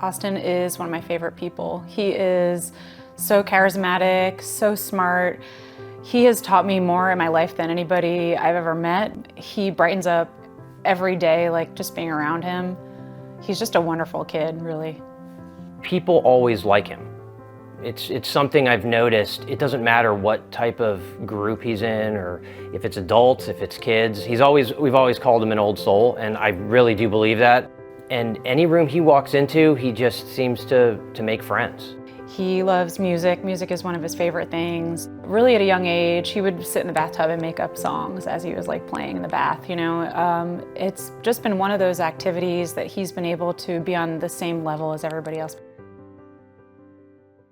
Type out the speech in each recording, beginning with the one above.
Austin is one of my favorite people. He is so charismatic, so smart. He has taught me more in my life than anybody I've ever met. He brightens up every day, like just being around him. He's just a wonderful kid, really. People always like him. It's something I've noticed. It doesn't matter what type of group he's in, or if it's adults, if it's kids. We've always called him an old soul, and I really do believe that. And any room he walks into, he just seems to make friends. He loves music. Music is one of his favorite things. Really at a young age, he would sit in the bathtub and make up songs as he was like playing in the bath, you know. It's just been one of those activities that he's been able to be on the same level as everybody else.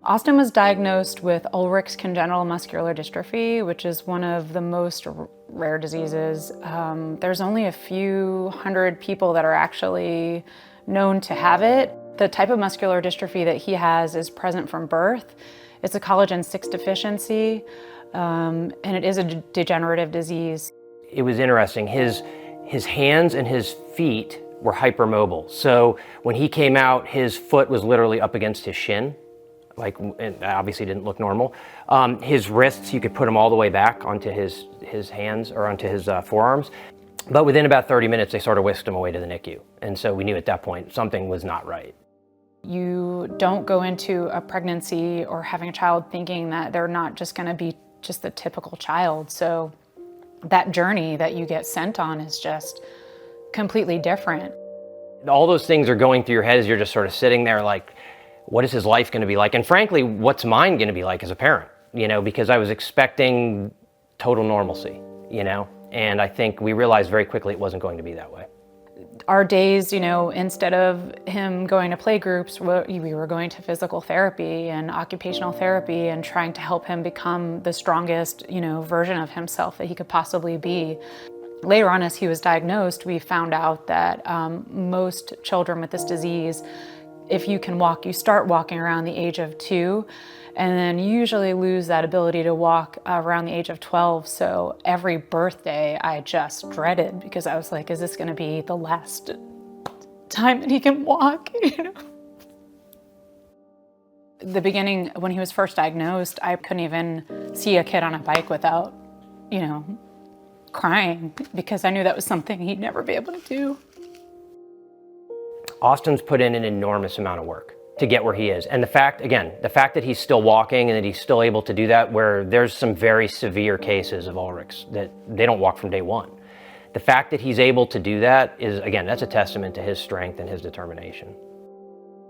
Austin was diagnosed with Ulrich's congenital muscular dystrophy, which is one of the most rare diseases. There's only a few hundred people that are actually known to have it. The type of muscular dystrophy that he has is present from birth. It's a collagen 6 deficiency, and it is a degenerative disease. It was interesting. His hands and his feet were hypermobile. So when he came out, his foot was literally up against his shin. Like, it obviously didn't look normal. His wrists, you could put them all the way back onto his hands or onto his forearms. But within about 30 minutes, they sort of whisked him away to the NICU. And so we knew at that point something was not right. You don't go into a pregnancy or having a child thinking that they're not just going to be just the typical child. So that journey that you get sent on is just completely different. All those things are going through your head as you're just sort of sitting there like, what is his life going to be like? And frankly, what's mine going to be like as a parent? You know, because I was expecting total normalcy, you know? And I think we realized very quickly it wasn't going to be that way. Our days, you know, instead of him going to play groups, we were going to physical therapy and occupational therapy and trying to help him become the strongest, you know, version of himself that he could possibly be. Later on, as he was diagnosed, we found out that most children with this disease, if you can walk, you start walking around the age of 2, and then you usually lose that ability to walk around the age of 12. So every birthday I just dreaded, because I was like, is this going to be the last time that he can walk? You know? The beginning, when he was first diagnosed, I couldn't even see a kid on a bike without, you know, crying, because I knew that was something he'd never be able to do. Austin's put in an enormous amount of work to get where he is. And the fact that he's still walking and that he's still able to do that, where there's some very severe cases of Ulrich's that they don't walk from day one. The fact that he's able to do that is, again, that's a testament to his strength and his determination.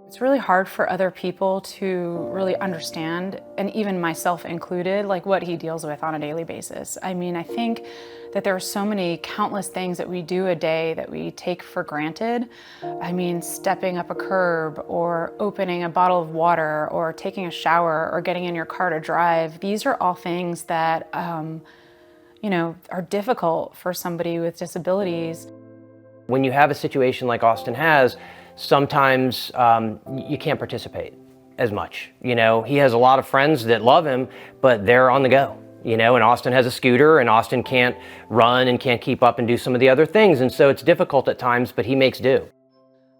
It's really hard for other people to really understand, and even myself included, like what he deals with on a daily basis. I mean, I think that there are so many countless things that we do a day that we take for granted. I mean, stepping up a curb, or opening a bottle of water, or taking a shower, or getting in your car to drive. These are all things that, you know, are difficult for somebody with disabilities. When you have a situation like Austin has, sometimes you can't participate as much. You know, he has a lot of friends that love him, but they're on the go. You know, and Austin has a scooter, and Austin can't run and can't keep up and do some of the other things. And so it's difficult at times, but he makes do.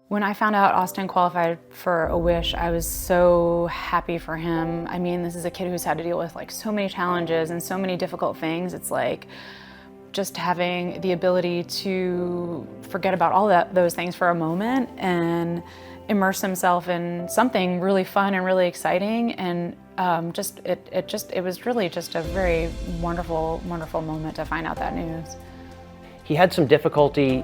When I found out Austin qualified for a Wish, I was so happy for him. I mean, this is a kid who's had to deal with like so many challenges and so many difficult things. It's like just having the ability to forget about all those things for a moment and immerse himself in something really fun and really exciting. And it was really just a very wonderful moment to find out that news. He had some difficulty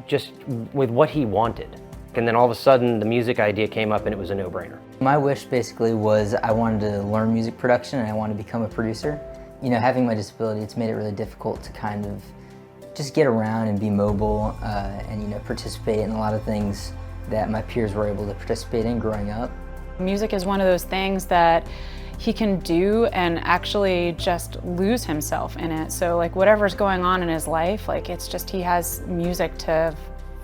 just with what he wanted. And then all of a sudden the music idea came up and it was a no-brainer. My wish basically was I wanted to learn music production and I wanted to become a producer. You know, having my disability, it's made it really difficult to kind of just get around and be mobile and, you know, participate in a lot of things that my peers were able to participate in growing up. Music is one of those things that he can do and actually just lose himself in it. So like whatever's going on in his life, like it's just he has music to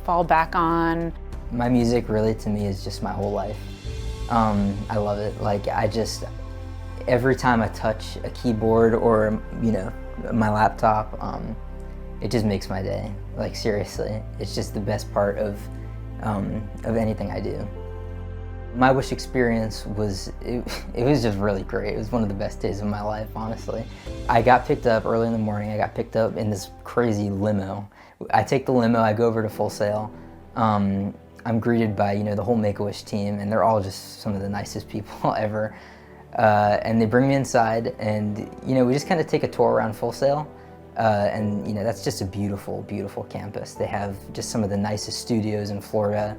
fall back on. My music really to me is just my whole life. I love it. Like every time I touch a keyboard or, you know, my laptop, it just makes my day. Like seriously, it's just the best part of anything I do. My wish experience it was just really great. It was one of the best days of my life, honestly. I got picked up early in the morning. I got picked up in this crazy limo. I take the limo, I go over to Full Sail. I'm greeted by, the whole Make-A-Wish team, and they're all just some of the nicest people ever. And they bring me inside, and, we just kind of take a tour around Full Sail. And that's just a beautiful, beautiful campus. They have just some of the nicest studios in Florida.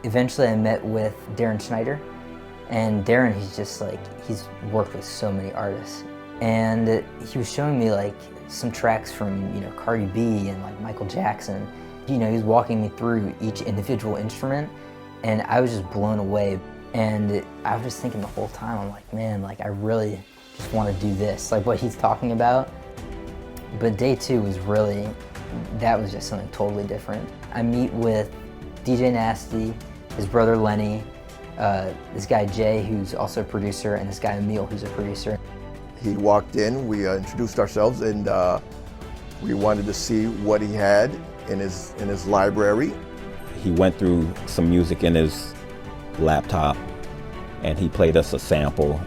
Eventually I met with Darren Schneider, and Darren, he's worked with so many artists. And he was showing me some tracks from, Cardi B and Michael Jackson. He was walking me through each individual instrument, and I was just blown away. And I was just thinking the whole time, I'm like, man, I really just want to do this, what he's talking about. But day two was that was just something totally different. I meet with DJ Nasty, his brother Lenny, this guy Jay, who's also a producer, and this guy Emil, who's a producer. He walked in, we introduced ourselves, and we wanted to see what he had in his library. He went through some music in his laptop, and he played us a sample.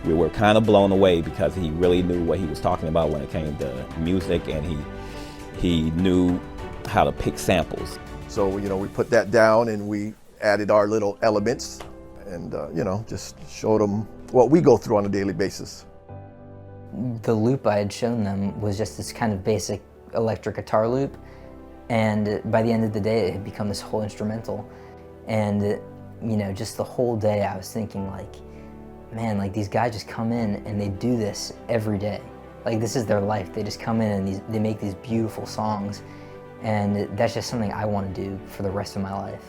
We were kind of blown away because he really knew what he was talking about when it came to music, and he knew how to pick samples. So, we put that down and we added our little elements and, just showed them what we go through on a daily basis. The loop I had shown them was just this kind of basic electric guitar loop. And by the end of the day, it had become this whole instrumental. And, just the whole day I was thinking man, these guys just come in and they do this every day. This is their life. They just come in and they make these beautiful songs. And that's just something I want to do for the rest of my life.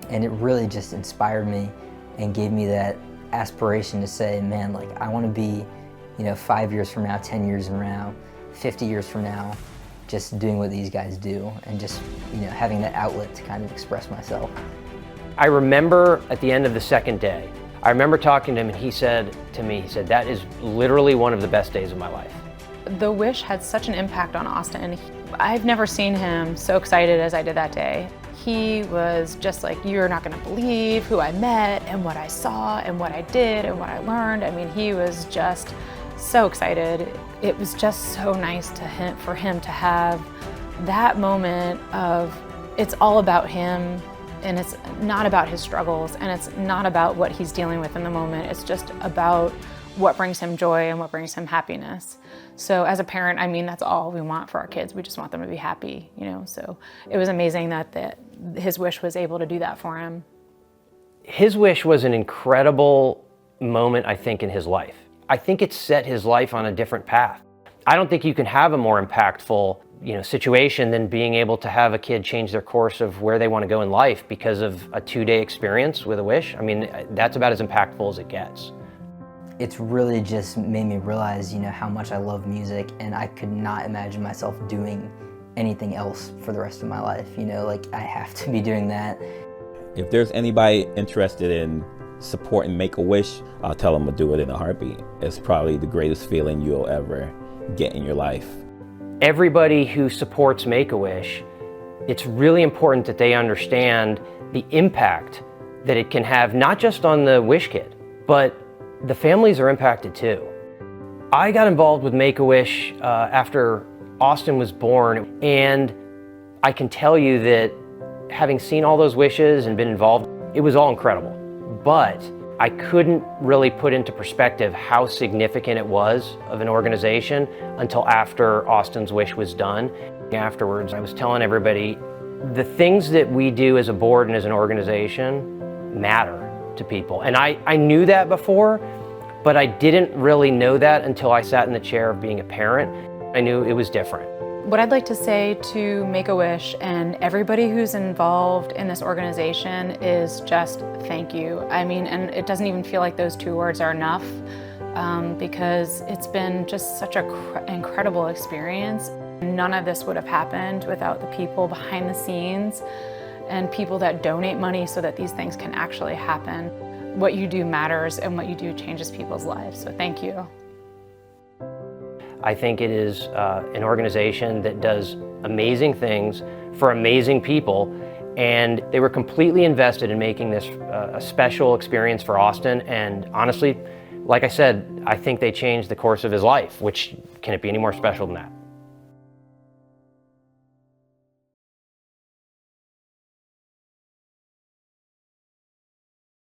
And it really just inspired me and gave me that aspiration to say, man, I want to be, 5 years from now, 10 years from now, 50 years from now, just doing what these guys do and just, having that outlet to kind of express myself. I remember at the end of the second day, I remember talking to him, and he said to me, that is literally one of the best days of my life. The wish had such an impact on Austin. I've never seen him so excited as I did that day. He was just you're not gonna believe who I met and what I saw and what I did and what I learned. I mean, he was just so excited. It was just so nice for him to have that moment of it's all about him, and it's not about his struggles, and it's not about what he's dealing with in the moment. It's just about what brings him joy and what brings him happiness. So as a parent, that's all we want for our kids. We just want them to be happy, So it was amazing that his wish was able to do that for him. His wish was an incredible moment, I think, in his life. I think it set his life on a different path. I don't think you can have a more impactful, situation than being able to have a kid change their course of where they want to go in life because of a 2-day experience with a wish. That's about as impactful as it gets. It's really just made me realize, how much I love music, and I could not imagine myself doing anything else for the rest of my life. I have to be doing that. If there's anybody interested in supporting Make-A-Wish, I'll tell them to do it in a heartbeat. It's probably the greatest feeling you'll ever get in your life. Everybody who supports Make-A-Wish, it's really important that they understand the impact that it can have, not just on the wish kid, but the families are impacted too. I got involved with Make-A-Wish after Austin was born, and I can tell you that having seen all those wishes and been involved, it was all incredible. But I couldn't really put into perspective how significant it was of an organization until after Austin's wish was done. Afterwards, I was telling everybody, the things that we do as a board and as an organization matter to people. And I knew that before, but I didn't really know that until I sat in the chair of being a parent. I knew it was different. What I'd like to say to Make-A-Wish and everybody who's involved in this organization is just thank you. And it doesn't even feel like those 2 words are enough because it's been just such an incredible experience. None of this would have happened without the people behind the scenes and people that donate money so that these things can actually happen. What you do matters, and what you do changes people's lives, so thank you. I think it is an organization that does amazing things for amazing people, And they were completely invested in making this a special experience for Austin. And honestly, like I said, I think they changed the course of his life, which can it be any more special than that?